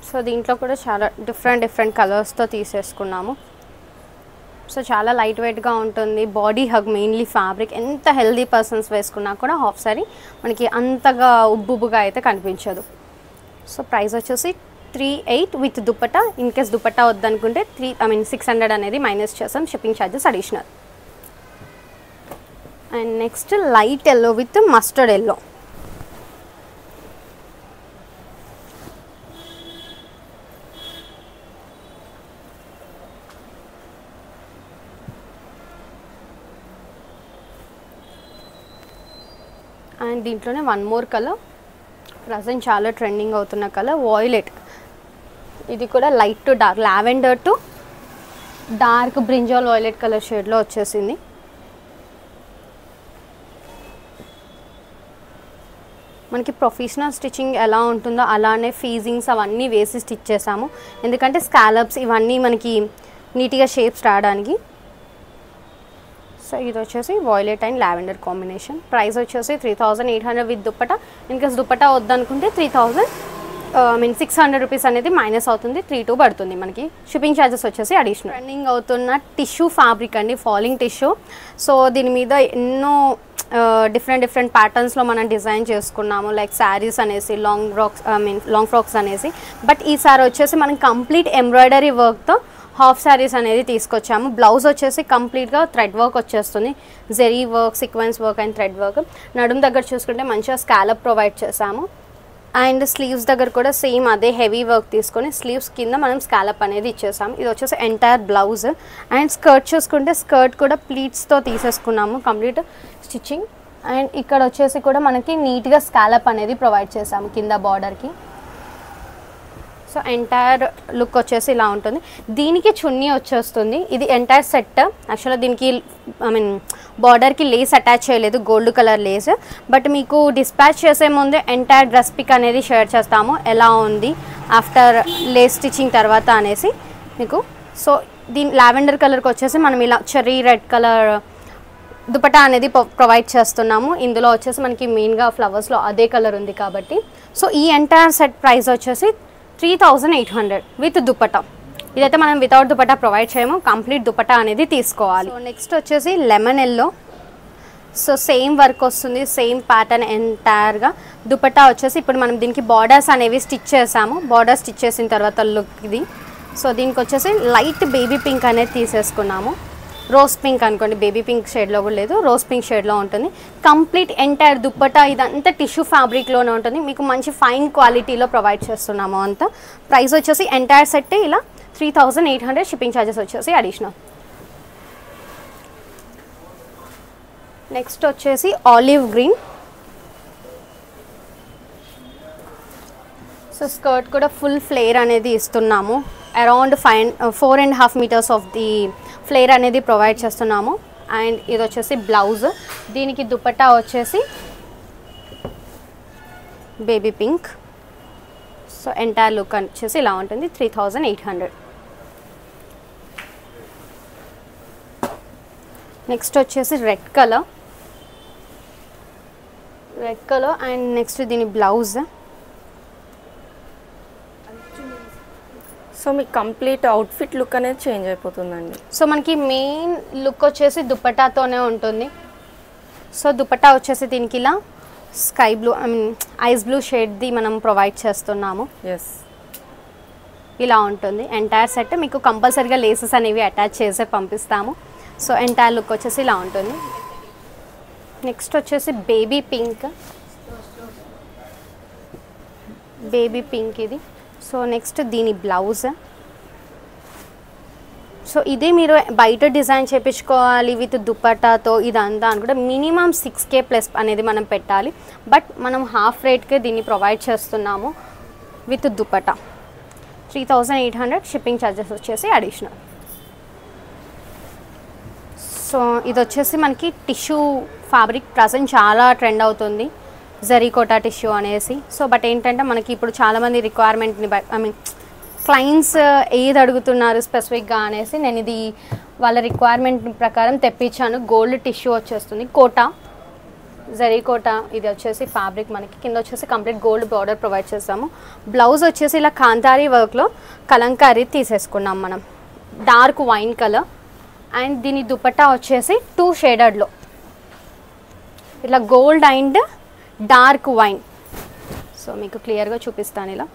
So దీంట్లో కూడా చాలా డిఫరెంట్ కలర్స్తో తీసేసుకున్నాము. సో చాలా లైట్ వెయిట్గా ఉంటుంది. Body hug mainly fabric. ఎంత హెల్దీ పర్సన్స్ వేసుకున్నా కూడా హాఫ్ సారీ మనకి అంతగా ఉబ్బుగా అయితే కనిపించదు. సో ప్రైస్ వచ్చేసి 38 with dupatta. In case dupatta వద్దనుకుంటే 600 అనేది మైనస్ చేస్తాం, shipping charges additional. And next light yellow with mustard yellow. And దీంట్లోనే వన్ మోర్ కలర్, ప్రజెంట్ చాలా ట్రెండింగ్ అవుతున్న కలర్ వాయిలెట్. ఇది కూడా light to dark, lavender to dark brinjal violet colour షేడ్లో వచ్చేసింది. మనకి ప్రొఫెషనల్ స్టిచ్చింగ్ ఎలా ఉంటుందో అలానే ఫీజింగ్స్ అవన్నీ వేసి స్టిచ్ చేసాము, ఎందుకంటే స్కాలప్స్ ఇవన్నీ మనకి నీట్గా షేప్స్ రావడానికి. సో ఇది వచ్చేసి violet and lavender combination. Price వచ్చేసి 3800 విత్ దుప్పటా. ఇన్కేస్ దుప్పటా వద్దనుకుంటే 600 రూపీస్ అనేది మైనస్ అవుతుంది, 32 పడుతుంది మనకి. షిప్పింగ్ ఛార్జెస్ వచ్చేసి అడిషనల్. ట్రెండింగ్ అవుతున్న టిష్యూ ఫ్యాబ్రిక్ అండి, ఫాలింగ్ టిష్యూ. సో దీని మీద ఎన్నో డిఫరెంట్ ప్యాటర్న్స్లో మనం డిజైన్ చేసుకున్నాము, లైక్ శారీస్ అనేసి, లాంగ్ ఫ్రాక్స్ అనేసి. బట్ ఈసారి వచ్చేసి మనం కంప్లీట్ ఎంబ్రాయిడరీ వర్క్తో హాఫ్ శారీస్ అనేది తీసుకొచ్చాము. బ్లౌజ్ వచ్చేసి కంప్లీట్గా థ్రెడ్ వర్క్ వచ్చేస్తుంది, zari work, sequence work and thread work. నడుము దగ్గర చూసుకుంటే మంచిగా స్కాలప్ ప్రొవైడ్ చేసాము. అండ్ స్లీవ్స్ దగ్గర కూడా సేమ్ అదే హెవీ వర్క్ తీసుకొని స్లీవ్స్ కింద మనం స్కాలప్ అనేది ఇచ్చేసాము. ఇది వచ్చేసి ఎంటైర్ బ్లౌజ్. అండ్ స్కర్ట్ చూసుకుంటే స్కర్ట్ కూడా ప్లీట్స్తో తీసేసుకున్నాము, కంప్లీట్ స్టిచ్చింగ్. అండ్ ఇక్కడ వచ్చేసి కూడా మనకి నీట్గా స్కాలప్ అనేది ప్రొవైడ్ చేసాము కింద బార్డర్కి. సో ఎంటైర్ లుక్ వచ్చేసి ఇలా ఉంటుంది. దీనికి చున్నీ వచ్చేస్తుంది. ఇది ఎంటైర్ సెట్. యాక్చువల్గా దీనికి బార్డర్కి లేస్ అటాచ్ చేయలేదు, గోల్డ్ కలర్ లేస్. బట్ మీకు డిస్పాచ్ చేసే ముందే ఎంటైర్ డ్రెస్ పిక్ అనేది షేర్ చేస్తాము, ఎలా ఉంది ఆఫ్టర్ లేస్ స్టిచ్చింగ్ తర్వాత అనేసి మీకు. సో దీని లావెండర్ కలర్కి వచ్చేసి మనం ఇలా చెర్రీ రెడ్ కలర్ దుపట్టా అనేది ప్రొవైడ్ చేస్తున్నాము. ఇందులో వచ్చేసి మనకి మెయిన్గా ఫ్లవర్స్లో అదే కలర్ ఉంది కాబట్టి. సో ఈ ఎంటైర్ సెట్ ప్రైస్ వచ్చేసి 3800 విత్ దుపట్టా. ఇదైతే మనం వితౌట్ దుపట్టా ప్రొవైడ్ చేయము, కంప్లీట్ దుపట్టా అనేది తీసుకోవాలి. సో నెక్స్ట్ వచ్చేసి lemon yellow. So same work వస్తుంది, సేమ్ ప్యాటర్న్ ఎంటైర్గా. దుపట్టా వచ్చేసి ఇప్పుడు మనం దీనికి బార్డర్స్ అనేవి స్టిచ్ చేసాము. బార్డర్ స్టిచ్ చేసిన తర్వాత లుక్ ఇది. సో దీనికి వచ్చేసి లైట్ బేబీ పింక్ అనేది తీసేసుకున్నాము. రోజ్ పింక్ అనుకోండి, బేబీ పింక్ షేడ్లో కూడా లేదు, రోజ్ పింక్ షేడ్లో ఉంటుంది. కంప్లీట్ ఎంటైర్ దుప్పటా ఇదంతా టిష్యూ ఫ్యాబ్రిక్లోనే ఉంటుంది. మీకు మంచి ఫైన్ క్వాలిటీలో ప్రొవైడ్ చేస్తున్నాము అంతా. ప్రైస్ వచ్చేసి ఎంటైర్ సెట్ ఇలా 3800, షిప్పింగ్ ఛార్జెస్ వచ్చేసి అడిషనల్. నెక్స్ట్ వచ్చేసి ఆలివ్ గ్రీన్. సో స్కర్ట్ కూడా ఫుల్ ఫ్లేర్ అనేది ఇస్తున్నాము. Around 4.5 metres of the flare అనేది ప్రొవైడ్ చేస్తున్నాము. అండ్ ఇది వచ్చేసి బ్లౌజ్. దీనికి దుపట్టా వచ్చేసి baby pink. So entire look వచ్చేసి ఇలా ఉంటుంది, 3800. నెక్స్ట్ వచ్చేసి రెడ్ కలర్ అండ్ నెక్స్ట్ దీని బ్లౌజ్. సో మీకు కంప్లీట్ అవుట్ఫిట్ లుక్ అనేది చేంజ్ అయిపోతుందండి. సో మనకి మెయిన్ లుక్ వచ్చేసి దుపట్టాతోనే ఉంటుంది. సో దుపట్టా వచ్చేసి దీనికి ఇలా స్కై బ్లూ ఐస్ బ్లూ షేడ్ది మనం ప్రొవైడ్ చేస్తున్నాము. ఎస్, ఇలా ఉంటుంది ఎంటైర్ సెట్. మీకు కంపల్సరీగా లేసెస్ అనేవి అటాచ్ చేసే పంపిస్తాము. సో ఎంటైర్ లుక్ వచ్చేసి ఇలా ఉంటుంది. నెక్స్ట్ వచ్చేసి బేబీ పింక్ ఇది. సో నెక్స్ట్ దీని బ్లౌజ్. సో ఇది మీరు బయట డిజైన్ చేయించుకోవాలి విత్ దుపట్టాతో ఇదంతా అనుకుంటే మినిమం 6K ప్లస్ అనేది మనం పెట్టాలి. బట్ మనం హాఫ్ రేట్కే దీన్ని ప్రొవైడ్ చేస్తున్నాము విత్ దుపట్టా. 3800, షిప్పింగ్ ఛార్జెస్ వచ్చేసి అడిషనల్. సో ఇది వచ్చేసి మనకి టిష్యూ ఫ్యాబ్రిక్ ప్రజెంట్ చాలా ట్రెండ్ అవుతుంది, జరీకోటా టిష్యూ అనేసి. సో బట్ ఏంటంటే మనకి ఇప్పుడు చాలామంది రిక్వైర్మెంట్ని క్లయింట్స్ ఏది అడుగుతున్నారు స్పెసిఫిక్గా అనేసి నేను ఇది వాళ్ళ రిక్వైర్మెంట్ ప్రకారం తెప్పించాను. గోల్డ్ టిష్యూ వచ్చేస్తుంది, కోటా జరీకోట ఇది వచ్చేసి ఫ్యాబ్రిక్ మనకి కింద వచ్చేసి కంప్లీట్ గోల్డ్ బార్డర్ ప్రొవైడ్ చేస్తాము. బ్లౌజ్ వచ్చేసి ఇలా కాంతారీ వర్క్లో కలంకారీ తీసేసుకున్నాం మనం, డార్క్ వైన్ కలర్. అండ్ దీని దుపట్టా వచ్చేసి 2 షేడెడ్లో ఇట్లా gold and dark wine. So మీకు క్లియర్గా చూపిస్తాను, ఇలా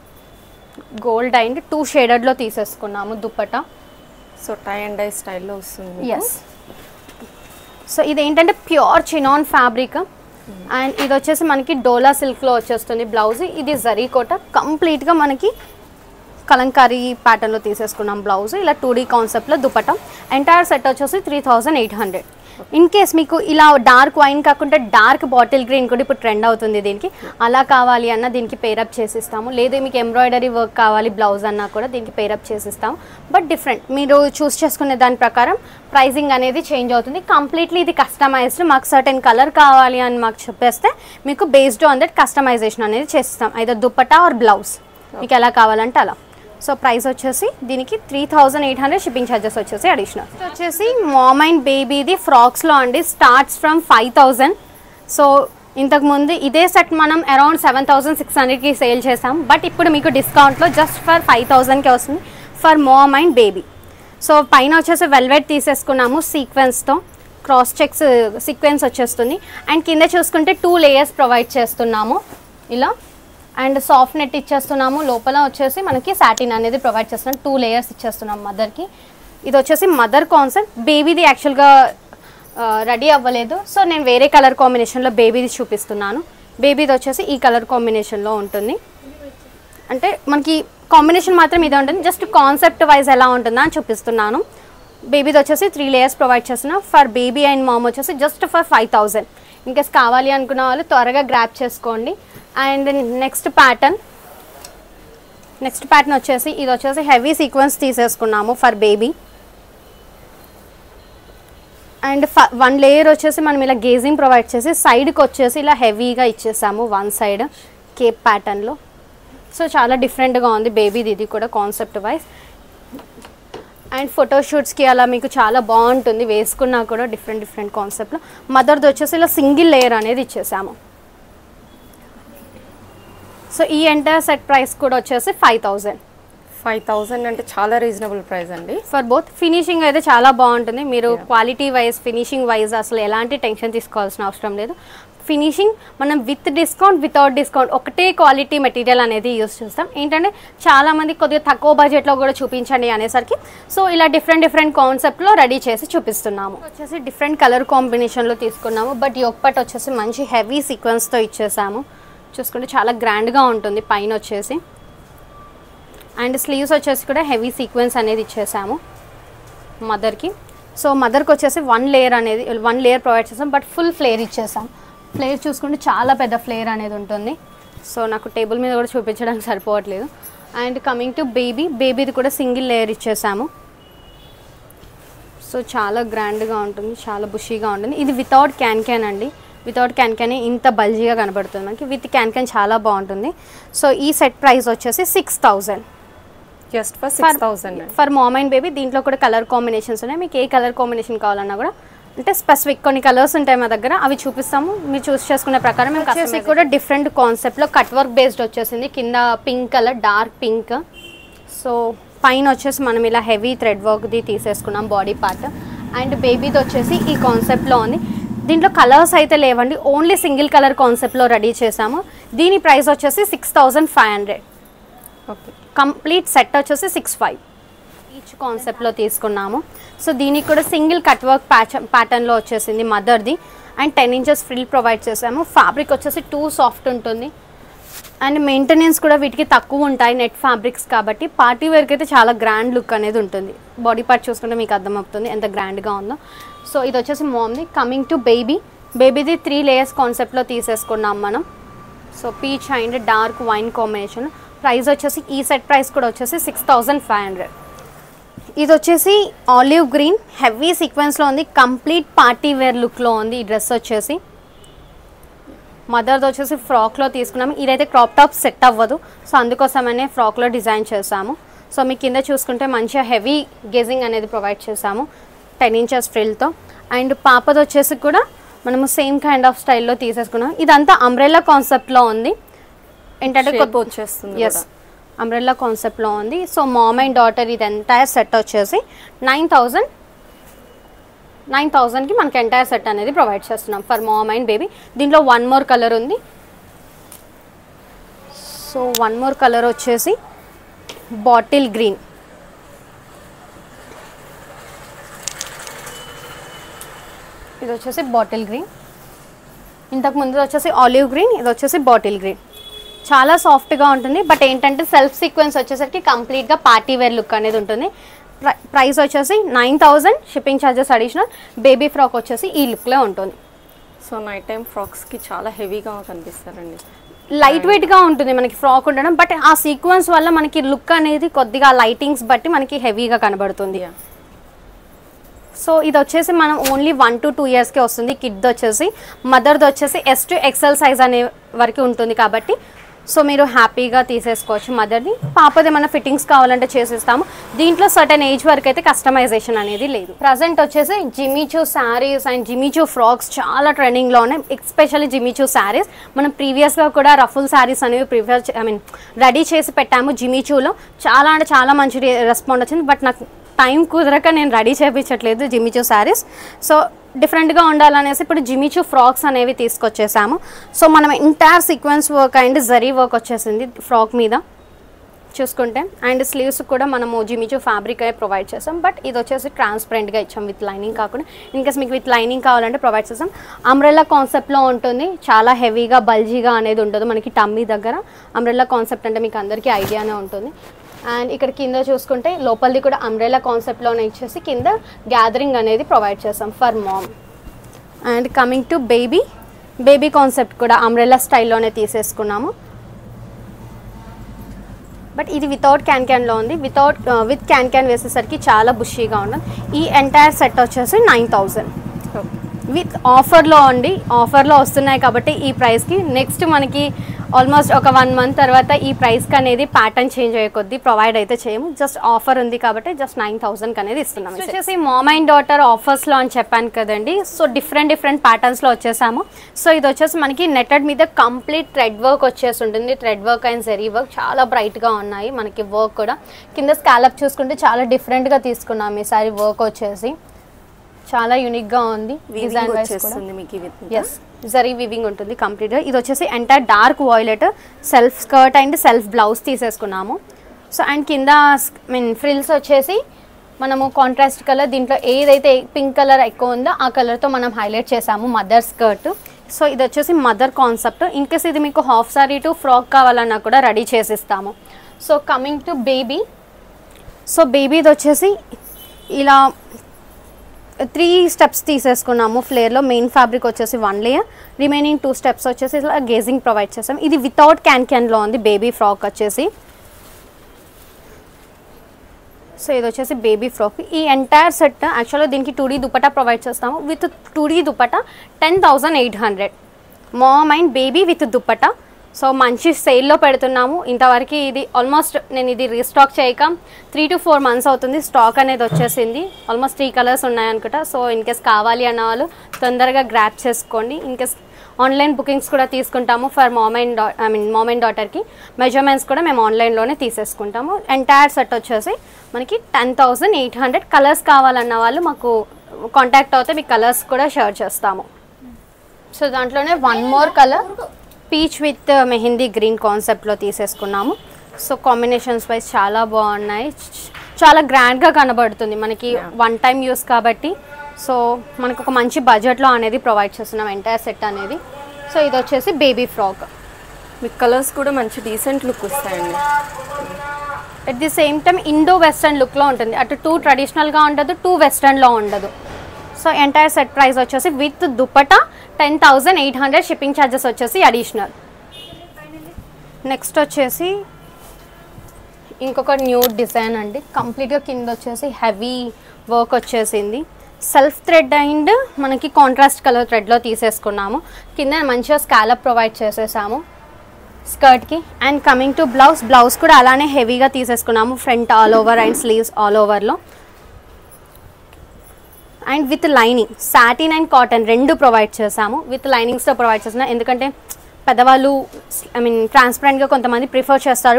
గోల్డ్ అండ్ 2 షేడెడ్లో తీసేసుకున్నాము dupatta. So tie and dye స్టైల్లో వస్తుంది. ఎస్. సో ఇదేంటంటే ప్యూర్ చినాన్ ఫ్యాబ్రిక్ అండ్ ఇది వచ్చేసి మనకి డోలా సిల్క్లో వచ్చేస్తుంది బ్లౌజ్. ఇది జరీకోట కంప్లీట్గా మనకి కలంకారీ ప్యాటర్న్లో తీసేసుకున్నాం బ్లౌజ్. ఇలా 2D కాన్సెప్ట్లో దుపట్టం. ఎంటైర్ సెట్ వచ్చేసి 3800. ఇన్ కేస్ మీకు ఇలా డార్క్ వైన్ కాకుండా డార్క్ బాటిల్ గ్రీన్ కూడా ఇప్పుడు ట్రెండ్ అవుతుంది దీనికి, అలా కావాలి అన్న దీనికి పేరప్ చేసిస్తాము. లేదా మీకు ఎంబ్రాయిడరీ వర్క్ కావాలి బ్లౌజ్ అన్నా కూడా దీనికి పేరప్ చేసిస్తాము. బట్ డిఫరెంట్ మీరు చూస్ చేసుకునే దాని ప్రకారం ప్రైజింగ్ అనేది చేంజ్ అవుతుంది. కంప్లీట్లీ ఇది కస్టమైజ్డ్. మాకు సర్టెన్ కలర్ కావాలి అని మాకు చెప్పేస్తే మీకు బేస్డ్ ఆన్ దట్ కస్టమైజేషన్ అనేది చేస్తాం, ఐదర్ దుపట్టా ఆర్ బ్లౌజ్ మీకు ఎలా కావాలంటే అలా. సో ప్రైస్ వచ్చేసి దీనికి 3800, షిప్పింగ్ ఛార్జెస్ వచ్చేసి అడిషనల్. వచ్చేసి మామ్ అండ్ బేబీది ఫ్రాక్స్లో అండి, స్టార్ట్స్ ఫ్రమ్ 5000. సో ఇంతకుముందు ఇదే సెట్ మనం అరౌండ్ 7600కి సేల్ చేసాం. బట్ ఇప్పుడు మీకు డిస్కౌంట్లో జస్ట్ ఫర్ 5000కి వస్తుంది for mom and baby. So పైన వచ్చేసి వెల్వెట్ తీసేసుకున్నాము సీక్వెన్స్తో, క్రాస్ చెక్స్ సీక్వెన్స్ వచ్చేస్తుంది. అండ్ కింద చూసుకుంటే 2 లేయర్స్ ప్రొవైడ్ చేస్తున్నాము ఇలా. అండ్ సాఫ్ట్ నెట్ ఇచ్చేస్తున్నాము, లోపల వచ్చేసి మనకి సాటిన్ అనేది ప్రొవైడ్ చేస్తున్నాం. 2 లేయర్స్ ఇచ్చేస్తున్నాం మదర్కి. ఇది వచ్చేసి మదర్ కాన్సెప్ట్. బేబీది యాక్చువల్గా రెడీ అవ్వలేదు, సో నేను వేరే కలర్ కాంబినేషన్లో బేబీది చూపిస్తున్నాను. బేబీది వచ్చేసి ఈ కలర్ కాంబినేషన్లో ఉంటుంది. అంటే మనకి కాంబినేషన్ మాత్రం ఇదే ఉంటుంది, జస్ట్ కాన్సెప్ట్ వైజ్ ఎలా ఉంటుందా అని చూపిస్తున్నాను. బేబీది వచ్చేసి 3 లేయర్స్ ప్రొవైడ్ చేస్తున్నాం. ఫర్ బేబీ అండ్ మామ్ వచ్చేసి జస్ట్ ఫర్ 5000. ఇంకేస్ కావాలి అనుకున్న వాళ్ళు త్వరగా గ్రాప్ చేసుకోండి. అండ్ నెక్స్ట్ ప్యాటర్న్ వచ్చేసి ఇది వచ్చేసి హెవీ సీక్వెన్స్ తీసేసుకున్నాము ఫర్ బేబీ. అండ్ 1 లేయర్ వచ్చేసి మనం ఇలా గేజింగ్ ప్రొవైడ్ చేసి సైడ్కి వచ్చేసి ఇలా హెవీగా ఇచ్చేసాము 1 సైడ్ కేప్ ప్యాటర్న్లో. సో చాలా డిఫరెంట్గా ఉంది బేబీది ఇది కూడా కాన్సెప్ట్ వైజ్. అండ్ ఫోటోషూట్స్కి అలా మీకు చాలా బాగుంటుంది వేసుకున్నా కూడా డిఫరెంట్ కాన్సెప్ట్లో. మదర్ది వచ్చేసి ఇలా సింగిల్ లేయర్ అనేది ఇచ్చేసాము. సో ఈ ఎంటైర్ సెట్ ప్రైస్ కూడా వచ్చేసి 5000. 5000 అంటే చాలా రీజనబుల్ ప్రైస్ అండి. For both. ఫినిషింగ్ అయితే చాలా బాగుంటుంది. మీరు క్వాలిటీ వైజ్ ఫినిషింగ్ వైజ్ అసలు ఎలాంటి టెన్షన్ తీసుకోవాల్సిన అవసరం లేదు. ఫినిషింగ్ మనం విత్ డిస్కౌంట్ వితౌట్ డిస్కౌంట్ ఒకటే క్వాలిటీ మెటీరియల్ అనేది యూస్ చేస్తాం. ఏంటంటే చాలామంది కొద్దిగా తక్కువ బడ్జెట్లో కూడా చూపించండి అనేసరికి సో ఇలా డిఫరెంట్ కాన్సెప్ట్లో రెడీ చేసి చూపిస్తున్నాము. వచ్చేసి డిఫరెంట్ కలర్ కాంబినేషన్లో తీసుకున్నాము. బట్ యొక్కటి వచ్చేసి మంచి హెవీ సీక్వెన్స్తో ఇచ్చేసాము. చూసుకుంటే చాలా గ్రాండ్గా ఉంటుంది పైన వచ్చేసి. అండ్ స్లీవ్స్ వచ్చేసి కూడా హెవీ సీక్వెన్స్ అనేది ఇచ్చేసాము మదర్కి. సో మదర్కి వచ్చేసి 1 లేయర్ ప్రొవైడ్ చేసాం, బట్ ఫుల్ ఫ్లేర్ ఇచ్చేసాం. ఫ్లేర్ చూసుకుంటే చాలా పెద్ద ఫ్లేర్ అనేది ఉంటుంది. సో నాకు టేబుల్ మీద కూడా చూపించడానికి సరిపోవట్లేదు. అండ్ కమింగ్ టు బేబీది కూడా సింగిల్ లేయర్ ఇచ్చేసాము. సో చాలా గ్రాండ్గా ఉంటుంది, చాలా బుషీగా ఉంటుంది. ఇది వితౌట్ క్యాన్ అండి. వితౌట్ క్యాన్ ఇంత బల్జీగా కనబడుతుంది మనకి. విత్ క్యాన్ చాలా బాగుంటుంది. సో ఈ సెట్ ప్రైస్ వచ్చేసి 6000. Just for 6000 for mom and baby. దీంట్లో కూడా కలర్ కాంబినేషన్స్ ఉన్నాయి. మీకు ఏ కలర్ కాంబినేషన్ కావాలన్నా కూడా అంటే స్పెసిఫిక్ కొన్ని కలర్స్ ఉంటాయి మా దగ్గర, అవి చూపిస్తాము. మీరు చూస్ చేసుకునే ప్రకారం మేము వచ్చేసి కూడా డిఫరెంట్ కాన్సెప్ట్లో కట్ వర్క్ బేస్డ్ వచ్చేసింది. కింద pink colour, dark pink. So పైన వచ్చేసి మనం ఇలా హెవీ థ్రెడ్ వర్క్ది తీసేసుకున్నాం బాడీ పార్ట్. అండ్ బేబీది వచ్చేసి ఈ కాన్సెప్ట్లో ఉంది. దీంట్లో కలర్స్ అయితే లేవండి, ఓన్లీ సింగిల్ కలర్ కాన్సెప్ట్లో రెడీ చేసాము. దీని ప్రైస్ వచ్చేసి 6500. ఓకే. కంప్లీట్ సెట్ వచ్చేసి 65 ఈచ్ కాన్సెప్ట్లో తీసుకున్నాము. సో దీనికి కూడా సింగిల్ కట్ వర్క్ ప్యాటర్న్లో వచ్చేసింది మదర్ది. అండ్ 10 ఇంచెస్ ఫ్రిల్ ప్రొవైడ్ చేసాము. ఫ్యాబ్రిక్ వచ్చేసి 2 సాఫ్ట్ ఉంటుంది. అండ్ మెయింటెనెన్స్ కూడా వీటికి తక్కువ ఉంటాయి, నెట్ ఫ్యాబ్రిక్స్ కాబట్టి. పార్టీ వేర్కి అయితే చాలా గ్రాండ్ లుక్ అనేది ఉంటుంది. బాడీ పార్ట్ చూసుకుంటే మీకు అర్థమవుతుంది ఎంత గ్రాండ్గా ఉందో. సో ఇది వచ్చేసి మామ్ది. కమింగ్ టు బేబీది 3 లేయర్స్ కాన్సెప్ట్లో తీసేసుకున్నాం మనం. So peach and dark wine combination. Price వచ్చేసి ఈ సెట్ ప్రైస్ కూడా వచ్చేసి 6500. ఇది వచ్చేసి ఆలివ్ గ్రీన్ హెవీ సీక్వెన్స్లో ఉంది. కంప్లీట్ పార్టీ వేర్ లుక్లో ఉంది ఈ డ్రెస్ వచ్చేసి. మదర్ది వచ్చేసి ఫ్రాక్లో తీసుకున్నాము. ఇదైతే క్రాప్ టాప్ సెట్ అవ్వదు, సో అందుకోసమనే ఫ్రాక్లో డిజైన్ చేసాము. సో మీ కింద చూసుకుంటే మంచిగా హెవీ గేజింగ్ అనేది ప్రొవైడ్ చేసాము 10 ఇంచెస్ ఫ్రిల్తో. అండ్ పాపది వచ్చేసి కూడా మనము సేమ్ కైండ్ ఆఫ్ స్టైల్లో తీసేసుకున్నాం. ఇదంతా అంబ్రెల్లా కాన్సెప్ట్లో ఉంది. ఏంటంటే వచ్చేస్తుంది. ఎస్, అంబ్రెల్లా కాన్సెప్ట్లో ఉంది. సో మామ్ అండ్ డాటర్ ఇది ఎంటైర్ సెట్ వచ్చేసి 9,000కి మనకి ఎంటైర్ సెట్ అనేది ప్రొవైడ్ చేస్తున్నాం ఫర్ మామ్ అండ్ బేబీ. దీంట్లో వన్ మోర్ కలర్ ఉంది. సో వన్ మోర్ కలర్ వచ్చేసి బాటిల్ గ్రీన్. ఇది వచ్చేసి బాటిల్ గ్రీన్. ఇంతకు ముందు వచ్చేసి ఆలివ్ గ్రీన్, ఇది వచ్చేసి బాటిల్ గ్రీన్. చాలా సాఫ్ట్గా ఉంటుంది. బట్ ఏంటంటే సెల్ఫ్ సీక్వెన్స్ వచ్చేసరికి కంప్లీట్గా పార్టీ వేర్ లుక్ అనేది ఉంటుంది. ప్రైస్ వచ్చేసి 9,000, shipping charges additional. Baby frock వచ్చేసి ఈ లుక్లో ఉంటుంది. సో నైట్ టైం ఫ్రాక్స్కి చాలా హెవీగా కనిపిస్తారండి. లైట్ వెయిట్గా ఉంటుంది మనకి ఫ్రాక్ ఉండడం. బట్ ఆ సీక్వెన్స్ వల్ల మనకి లుక్ అనేది కొద్దిగా లైటింగ్స్ బట్టి మనకి హెవీగా కనబడుతుంది. సో ఇది వచ్చేసి మనం ఓన్లీ 1 to 2 yearsకే వస్తుంది. కిడ్ది వచ్చేసి, మదర్ది వచ్చేసి S to XL సైజ్ అనే వరకు ఉంటుంది కాబట్టి సో మీరు హ్యాపీగా తీసేసుకోవచ్చు మదర్ది. పాపది ఏమైనా ఫిట్టింగ్స్ కావాలంటే చేసేస్తాము. దీంట్లో సర్టెన్ ఏజ్ వరకు అయితే కస్టమైజేషన్ అనేది లేదు. ప్రజెంట్ వచ్చేసి Jimmy Choo saris and Jimmy Choo frocks చాలా ట్రెండింగ్లో ఉన్నాయి. Especially Jimmy Choo saris. మనం ప్రీవియస్గా కూడా రఫుల్ శారీస్ అనేవి రెడీ చేసి పెట్టాము జిమ్మిచూలో. చాలా అంటే చాలా మంచి రెస్పాండ్ వచ్చింది. బట్ నాకు టైం కుదరక నేను రెడీ చేయించట్లేదు జిమ్మిచూ శారీస్. సో డిఫరెంట్గా ఉండాలనేసి ఇప్పుడు జిమ్మిచూ ఫ్రాక్స్ అనేవి తీసుకొచ్చేసాము. సో మనం entire sequence work and zari work వచ్చేసింది ఫ్రాక్ మీద చూసుకుంటే. అండ్ స్లీవ్స్ కూడా మనము జిమ్మిచూ ఫ్యాబ్రిక్ అనే ప్రొవైడ్ చేసాం. బట్ ఇది వచ్చేసి ట్రాన్స్పరెంట్గా ఇచ్చాం విత్ లైనింగ్ కాకుండా. ఇన్కేస్ మీకు విత్ లైనింగ్ కావాలంటే ప్రొవైడ్ చేసాం. అంబ్రెల్లా కాన్సెప్ట్లో ఉంటుంది. చాలా హెవీగా బల్జీగా అనేది ఉండదు మనకి టమ్మీ దగ్గర. అంబ్రెల్లా కాన్సెప్ట్ అంటే మీకు అందరికీ ఐడియానే ఉంటుంది. అండ్ ఇక్కడ కింద చూసుకుంటే లోపలిది కూడా అంబ్రెల్లా కాన్సెప్ట్లోనే ఇచ్చేసి కింద గ్యాదరింగ్ అనేది ప్రొవైడ్ చేసాం for mom. And coming to baby concept కూడా అంబ్రెల్లా స్టైల్లోనే తీసేసుకున్నాము. బట్ ఇది వితౌట్ క్యాన్లో ఉంది. విత్ క్యాన్ వేసేసరికి చాలా బుషీగా ఉంటుంది. ఈ ఎంటైర్ సెట్ వచ్చేసి 9,000 విత్ ఆఫర్లో అండి. ఆఫర్లో వస్తున్నాయి కాబట్టి ఈ ప్రైస్కి. నెక్స్ట్ మనకి ఆల్మోస్ట్ ఒక 1 month తర్వాత ఈ ప్రైస్కి అనేది ప్యాటర్న్ చేంజ్ అయ్యే కొద్దీ ప్రొవైడ్ అయితే చేయము. జస్ట్ ఆఫర్ ఉంది కాబట్టి జస్ట్ 9,000కి అనేది ఇస్తున్నాం. వచ్చేసి మామ్ అండ్ డాటర్ ఆఫర్స్లో అని చెప్పాను కదండి. సో డిఫరెంట్ ప్యాటర్న్స్లో వచ్చేసాము. సో ఇది వచ్చేసి మనకి నెట్టెడ్ మీద కంప్లీట్ థ్రెడ్ వర్క్ వచ్చేసి ఉంటుంది. Thread work and zari work చాలా బ్రైట్గా ఉన్నాయి మనకి. వర్క్ కూడా కింద స్కాలప్ చూసుకుంటే చాలా డిఫరెంట్గా తీసుకున్నాం. ఈసారి వర్క్ వచ్చేసి చాలా యూనిక్గా ఉంది. డిజైన్ వచ్చేస్తుంది మీకు. ఎస్, జరీ వీవింగ్ ఉంటుంది కంప్లీట్గా. ఇది వచ్చేసి entire dark violet self skirt and self blouse తీసేసుకున్నాము. సో అండ్ కింద ఫ్రిల్స్ వచ్చేసి మనము కాంట్రాస్ట్ కలర్, దీంట్లో ఏదైతే పింక్ కలర్ ఎక్కువ ఉందో ఆ కలర్తో మనం హైలైట్ చేసాము మదర్ స్కర్ట్. సో ఇది వచ్చేసి మదర్ కాన్సెప్ట్. ఇన్కేస్ ఇది మీకు హాఫ్ సారీ టు ఫ్రాక్ కావాలన్నా కూడా రెడీ చేసిస్తాము. So coming to baby. So బేబీది వచ్చేసి ఇలా 3 steps తీసేసుకున్నాము ఫ్లేర్లో. మెయిన్ ఫ్యాబ్రిక్ వచ్చేసి 1 layer, రిమైనింగ్ 2 steps వచ్చేసి ఇలా గేజింగ్ ప్రొవైడ్ చేసాం. ఇది వితౌట్ క్యాన్లో ఉంది బేబీ ఫ్రాక్ వచ్చేసి. సో ఇది వచ్చేసి బేబీ ఫ్రాక్. ఈ ఎంటైర్ సెట్ యాక్చువల్గా దీనికి 2D దుపట్టా ప్రొవైడ్ చేస్తాము. With 2D dupatta 10,800 mom and baby with dupatta. So మంచి సేల్లో పెడుతున్నాము. ఇంతవరకు ఇది ఆల్మోస్ట్ నేను ఇది రీస్టాక్ చేయక 3 to 4 months అవుతుంది. స్టాక్ అనేది వచ్చేసింది. Almost 3 colors ఉన్నాయనుకుంటా. సో ఇన్కేస్ కావాలి అన్న వాళ్ళు తొందరగా గ్రాప్ చేసుకోండి. ఇన్కేస్ ఆన్లైన్ బుకింగ్స్ కూడా తీసుకుంటాము ఫర్ మామ్ అండ్ డాటర్కి. మెజర్మెంట్స్ కూడా మేము ఆన్లైన్లోనే తీసేసుకుంటాము. ఎంటైర్ సెట్ వచ్చేసి మనకి 10,800. కలర్స్ కావాలన్న వాళ్ళు మాకు కాంటాక్ట్ అవుతే మీకు కలర్స్ కూడా షేర్ చేస్తాము. సో దాంట్లోనే 1 more colour peach with mehndi green కాన్సెప్ట్లో తీసేసుకున్నాము. సో కాంబినేషన్స్ వైజ్ చాలా బాగున్నాయి. చాలా గ్రాండ్గా కనబడుతుంది మనకి. 1 time యూస్ కాబట్టి సో మనకు ఒక మంచి బడ్జెట్లో అనేది ప్రొవైడ్ చేస్తున్నాం ఎంటైర్ సెట్ అనేది. సో ఇది వచ్చేసి బేబీ ఫ్రాక్. మీకు కలర్స్ కూడా మంచి డీసెంట్ లుక్ వస్తాయండి. At the same time Indo western లుక్లో ఉంటుంది. అటు 2 ట్రెడిషనల్గా ఉండదు, 2 వెస్టర్న్లో ఉండదు. సో ఎంటైర్ సెట్ ప్రైస్ వచ్చేసి విత్ దుపట్టా 10,800. షిప్పింగ్ ఛార్జెస్ వచ్చేసి అడిషనల్. నెక్స్ట్ వచ్చేసి ఇంకొక న్యూ డిజైన్ అండి. కంప్లీట్గా కింద వచ్చేసి హెవీ వర్క్ వచ్చేసింది. సెల్ఫ్ థ్రెడ్ అండ్ మనకి కాంట్రాస్ట్ కలర్ థ్రెడ్లో తీసేసుకున్నాము. కింద మంచిగా స్కాలప్ ప్రొవైడ్ చేసేసాము స్కర్ట్కి. అండ్ కమింగ్ టు బ్లౌజ్ కూడా అలానే హెవీగా తీసేసుకున్నాము. Front all over and sleeves all ఓవర్లో. And with lining satin and cotton రెండు ప్రొవైడ్ చేసాము. విత్ లైనింగ్స్తో ప్రొవైడ్ చేసిన, ఎందుకంటే పెద్దవాళ్ళు ట్రాన్స్పరెంట్గా కొంతమంది ప్రిఫర్ చేస్తారు.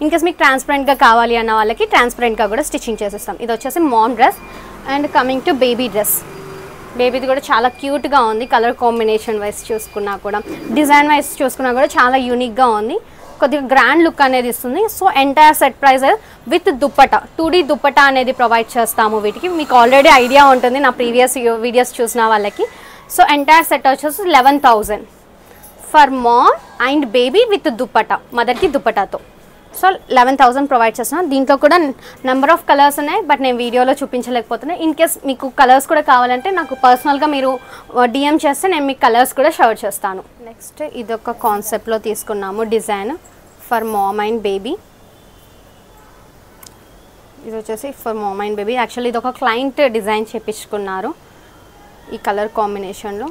ఇన్ కేస్ మీకు ట్రాన్స్పరెంట్గా కావాలి అన్న వాళ్ళకి ట్రాన్స్పరెంట్గా కూడా స్టిచ్చింగ్ చేసేస్తాం. ఇది వచ్చేసి mom dress. And coming to baby dress. బేబీది కూడా చాలా క్యూట్గా ఉంది. కలర్ కాంబినేషన్ వైజ్ చూసుకున్నా కూడా, డిజైన్ వైజ్ చూసుకున్నా కూడా చాలా యూనిక్గా ఉంది. కొద్దిగా గ్రాండ్ లుక్ అనేది ఇస్తుంది. So entire set price with dupatta 2D dupatta అనేది ప్రొవైడ్ చేస్తాము వీటికి. మీకు ఆల్రెడీ ఐడియా ఉంటుంది నా ప్రీవియస్ వీడియోస్ చూసిన వాళ్ళకి. సో ఎంటైర్ సెట్ వచ్చేసి 11,000 for mom and baby with dupatta, మదర్కి దుప్పటాతో. సో 11,000 ప్రొవైడ్ చేస్తున్నాను. దీంట్లో కూడా నెంబర్ ఆఫ్ కలర్స్ ఉన్నాయి, బట్ నేను వీడియోలో చూపించలేకపోతున్నాను. ఇన్ కేస్ మీకు కలర్స్ కూడా కావాలంటే నాకు పర్సనల్గా మీరు DM చేస్తే నేను మీకు కలర్స్ కూడా షేర్ చేస్తాను. నెక్స్ట్ ఇదొక కాన్సెప్ట్లో తీసుకున్నాము design for mom and baby. ఇది వచ్చేసి for mom and baby. Actually ఇది ఒక క్లయింట్ డిజైన్ చేపించుకున్నారు ఈ కలర్ కాంబినేషన్లో.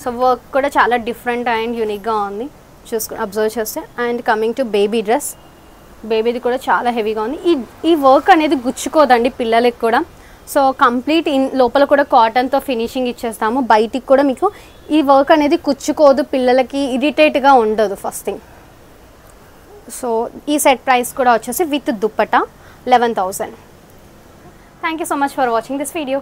సో వర్క్ కూడా చాలా డిఫరెంట్ అండ్ యూనిక్గా ఉంది అబ్జర్వ్ చేస్తే. And coming to baby dress. బేబీది కూడా చాలా హెవీగా ఉంది. ఈ వర్క్ అనేది గుచ్చుకోదండి పిల్లలకి కూడా. సో కంప్లీట్ లోపల కూడా కాటన్తో ఫినిషింగ్ ఇచ్చేస్తాము. బయటికి కూడా మీకు ఈ వర్క్ అనేది కుచ్చుకోదు, పిల్లలకి ఇరిటేట్గా ఉండదు ఫస్ట్ థింగ్. సో ఈ సెట్ ప్రైస్ కూడా వచ్చేసి with dupatta 11,000. Thank you so much for watching this video.